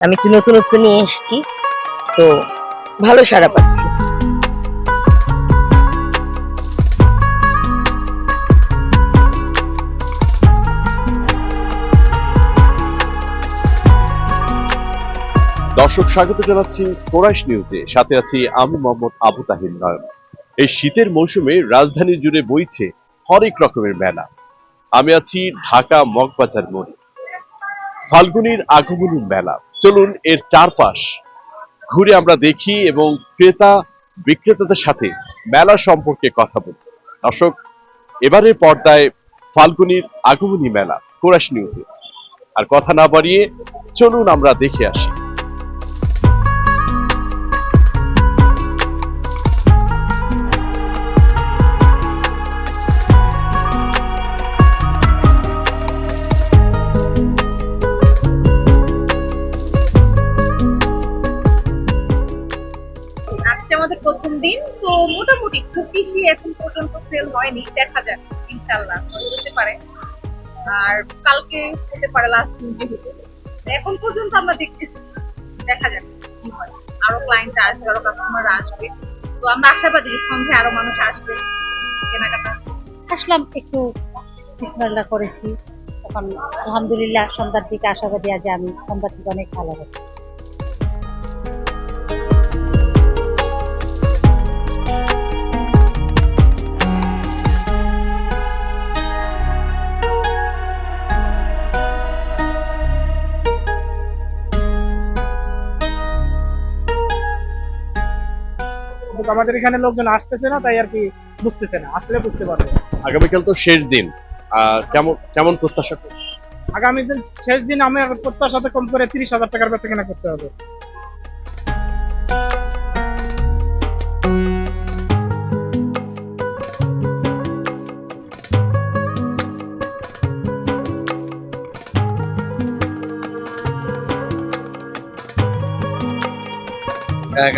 আমি একটু নতুনত্ব নিয়ে এসেছি, তো ভালো সাড়া পাচ্ছি। দর্শক স্বাগত জানাচ্ছি কোরাইশ নিউজে, সাথে আছি আমি মোহাম্মদ আবু তাহির নয়ন। এই শীতের মৌসুমে রাজধানী জুড়ে বইছে হরেক রকমের মেলা। আমি আছি ঢাকা মগবাজার মোড়ে। ফাল্গুনীর আগমনী মেলা, চলুন এর চারপাশ ঘুরে আমরা দেখি এবং ক্রেতা বিক্রেতাদের সাথে মেলা সম্পর্কে কথা বলি। দর্শক, এবারের পর্দায় ফাল্গুনীর আগমনী মেলা কোরাইশ নিউজে। আর কথা না বাড়িয়ে চলুন আমরা দেখে আসি। আজকে আমাদের প্রথম দিন, তো মোটামুটি খুব বেশি এখন পর্যন্ত সেল হয়নি, দেখা যাক ইনশাল্লাহ হতে পারে। আর কালকে হতে পারে লাস্ট দিন, যেহেতু এখন পর্যন্ত আমরা দেখতেছি, দেখা যাক কি হয়। আরো ক্লায়েন্ট আসবে, আরো কাস্টমার আসবে, তো আমরা আশাবাদী সন্ধ্যায় আরো মানুষ আসবে কেনাকাটা। আসলাম, একটু বিসমিল্লাহ করেছি, তখন আলহামদুলিল্লাহ সন্ধ্যার দিকে আশাবাদী আজ আমি সন্ধ্যার দিকে অনেক ভালো হবে। কিন্তু আমাদের এখানে লোকজন আসতেছে না, তাই আর কি বুঝতেছে না, আসলে বুঝতে পারবে। আগামীকাল তো শেষ দিন, কেমন কেমন প্রত্যাশা করছেন? আগামী দিন শেষ দিন আমি প্রত্যাশাতে কম করে 30,000 টাকার বেচা কেনা করতে হবে।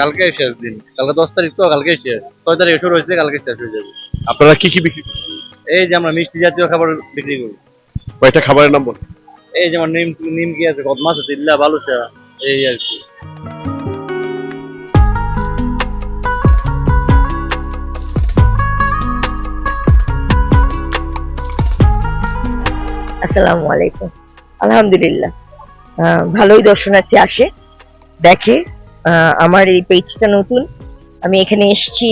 কালকে শেষ দিন, কালকে 10 তারিখ, তো কালকে শেষ। 6 তারিখে শুরু হয়েছে, কালকে শেষ হয়ে যাবে। আপনারা কি কি বিক্রি করেন? এই যে আমরা মিষ্টি জাতীয় খাবার বিক্রি করি। কয়টা খাবারের নাম বলুন? এই যেমন নিমকি আছে, কদমা আছে, দিল্লা, বালুচা, এই আর কি। আসসালামু আলাইকুম। আলহামদুলিল্লাহ, ভালোই দর্শনার্থী আসে, দেখে। আমার এই পেজটা নতুন, আমি এখানে এসেছি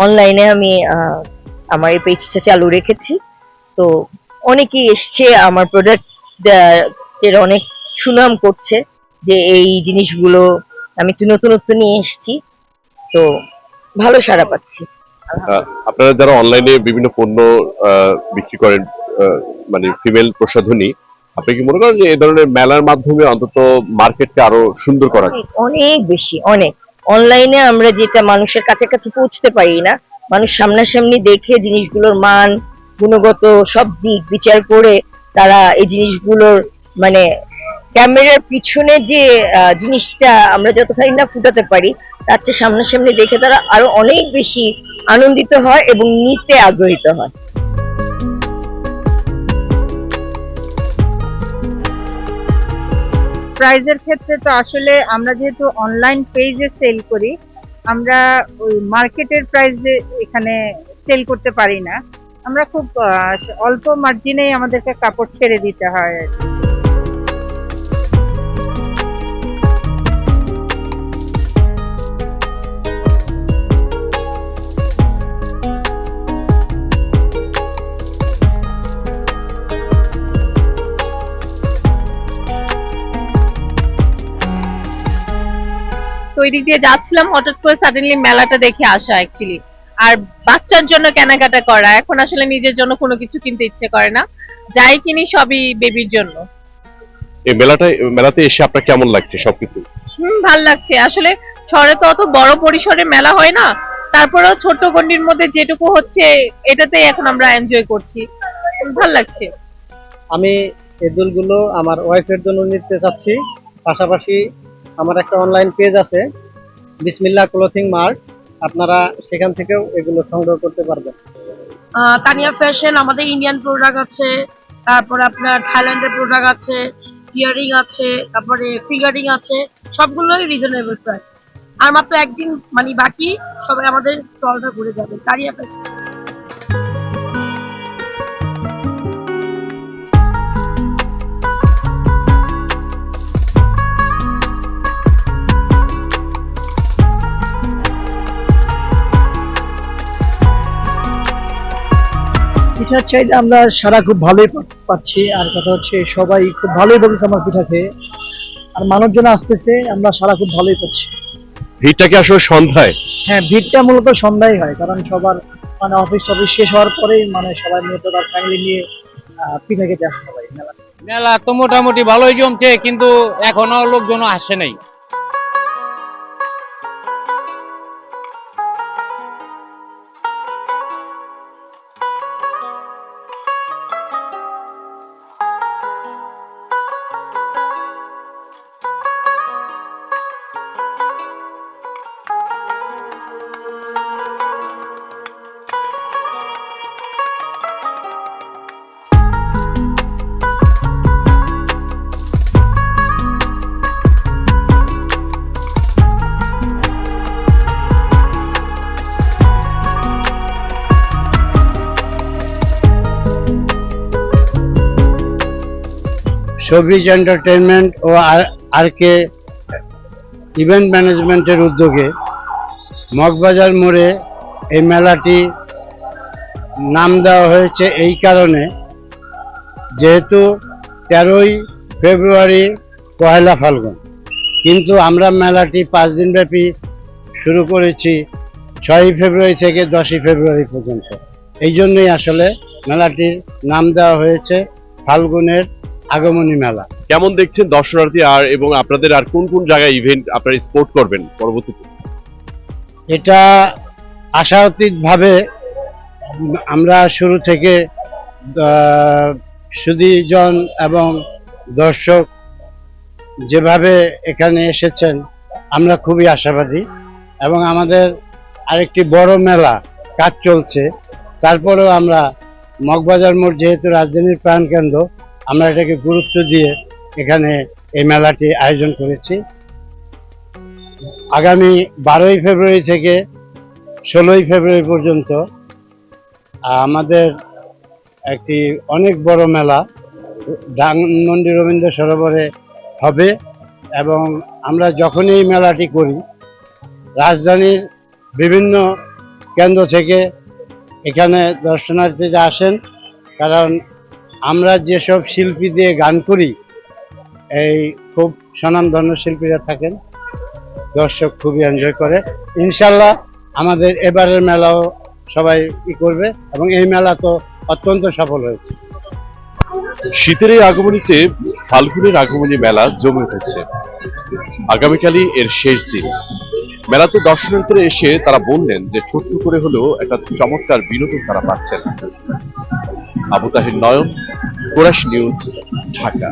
অনলাইনে, আমি আমার এই পেজটা চালু রেখেছি, তো অনেকেই এসছে, আমার প্রোডাক্ট এর অনেক সুনাম করছে যে এই জিনিসগুলো আমি একটু নতুনত্ব নিয়ে এসেছি, তো ভালো সাড়া পাচ্ছি। আপনারা যারা অনলাইনে বিভিন্ন পণ্য বিক্রি করেন, মানে ফিমেল প্রসাধনী, আপনি কি মনে করেন যে এই ধরনের মেলার মাধ্যমে অন্তত মার্কেটকে আরো সুন্দর করা যায়? অনেক বেশি, অনেক। অনলাইনে আমরা যেটা মানুষের কাছাকাছি পৌঁছতে পারি না, মানুষ সামনাসামনি দেখে জিনিসগুলোর মান, গুণগত সব দিক বিচার করে তারা এই জিনিসগুলোর মানে ক্যামেরার পিছনে যে জিনিসটা আমরা যতখানি না ফুটাতে পারি, তার চেয়ে সামনাসামনি দেখে তারা আরো অনেক বেশি আনন্দিত হয় এবং নিতে আগ্রহীত হয়। প্রাইজের ক্ষেত্রে তো আসলে আমরা যেহেতু অনলাইন পেজে সেল করি, আমরা ওই মার্কেটের প্রাইসে এখানে সেল করতে পারি না। আমরা খুব অল্প মার্জিনেই আমাদেরকে কাপড় ছেড়ে দিতে হয় আর কি। তো ওই দিক দিয়ে যাচ্ছিলাম, হঠাৎ করে সাডেনলি মেলাটা দেখে আসা অ্যাকচুয়ালি। আর বাচ্চার জন্য কেনাকাটা করা, এখন আসলে নিজের জন্য কোনো কিছু কিনতে ইচ্ছে করে না, যাই কিনি সবই বেবির জন্য। এই মেলাতে এসে আপনার কেমন লাগছে সবকিছু? ভাল লাগছে আসলে। শহরে তো অত বড় পরিসরে মেলা হয় না, তারপরেও ছোট গণ্ডির মধ্যে যেটুকু হচ্ছে এটাতেই এখন আমরা এনজয় করছি, ভাল লাগছে। আমি এই দুলগুলো আমার ওয়াইফের জন্য নিতে চাচ্ছি। পাশাপাশি আমার একটা অনলাইন পেজ আছে, বিসমিল্লাহ ক্লথিং মার্ট, আপনারা সেখান থেকেও এগুলো সংগ্রহ করতে পারবেন। তানিয়া ফ্যাশন, আমাদের ইন্ডিয়ান প্রোডাক্ট আছে, তারপর আপনার থাইল্যান্ডের প্রোডাক্ট আছে, ইয়ারিং আছে, তারপরে ফিঙ্গারিং আছে, সবগুলোই রিজনেবল প্রাইস। আর মাত্র একদিন মানে বাকি, সবাই আমাদের স্টলটা ঘুরে যাবে কারিয়া ফ্যাশন। পিঠার চাইতে আমরা সারা খুব ভালোই পাচ্ছি, আর কথা হচ্ছে সবাই খুব ভালোই বলতেছে আমার পিঠা খেয়ে, আর মানুষজন আসতেছে, আমরা সারা খুব ভালোই পাচ্ছি। ভিড়টা কি আসলে সন্ধ্যায়? হ্যাঁ, ভিড়টা মূলত সন্ধ্যায় হয়, কারণ সবার মানে অফিস টফিস শেষ হওয়ার পরেই মানে সবাই মূলত তার ফ্যামিলি নিয়ে পিঠা খেতে আসতে পারে মেলা। মেলা তো মোটামুটি ভালোই জমছে, কিন্তু এখনো লোকজন আসে নাই। শোবিজ এন্টারটেইনমেন্ট ও আর কে ইভেন্ট ম্যানেজমেন্টের উদ্যোগে মগবাজার মোড়ে এই মেলাটি নাম দেওয়া হয়েছে এই কারণে, যেহেতু 13ই ফেব্রুয়ারি পহেলা ফাল্গুন, কিন্তু আমরা মেলাটি 5 দিন ব্যাপী শুরু করেছি 6ই ফেব্রুয়ারি থেকে 10ই ফেব্রুয়ারি পর্যন্ত। এই জন্যই আসলে মেলাটির নাম দেওয়া হয়েছে ফাল্গুনের আগমনী মেলা। কেমন দেখছেন দর্শনার্থী এবং আপনাদের আর কোন কোন জায়গায় ইভেন্ট আপনারা স্পোর্ট করবেন পরবর্তীতে? এটা আশাতীতভাবে আমরা শুরু থেকে সুধীজন এবং দর্শক যেভাবে এখানে এসেছেন, আমরা খুবই আশাবাদী, এবং আমাদের আরেকটি বড় মেলা কাজ চলছে। তারপরেও আমরা মগবাজার মোড় যেহেতু রাজধানীর প্রাণকেন্দ্র, আমরা এটাকে গুরুত্ব দিয়ে এখানে এই মেলাটি আয়োজন করেছি। আগামী 12ই ফেব্রুয়ারি থেকে 16ই ফেব্রুয়ারি পর্যন্ত আমাদের একটি অনেক বড় মেলা ধানমন্ডি রবীন্দ্র সরোবরে হবে, এবং আমরা যখনই এই মেলাটি করি রাজধানীর বিভিন্ন কেন্দ্র থেকে এখানে দর্শনার্থীরা আসেন, কারণ আমরা যেসব শিল্পী দিয়ে গান করি, এই খুব স্বনামধন্য শিল্পীরা থাকেন, দর্শক খুবই এনজয় করে। ইনশাল্লাহ আমাদের এবারের মেলাও সবাই করবে, এবং এই মেলা তো অত্যন্ত সফল হয়েছে। শীতের এই আগমনীতে ফাল্গুনের আগমনী মেলা জমে উঠেছে। আগামীকালই এর শেষ দিন। মেলাতে দর্শনার্থীরা এসে তারা বললেন যে ছোট্ট করে হলেও একটা চমৎকার বিনোদন তারা পাচ্ছেন। আবু তাহির নয়ন, কোরাস নিউজ, ঢাকা।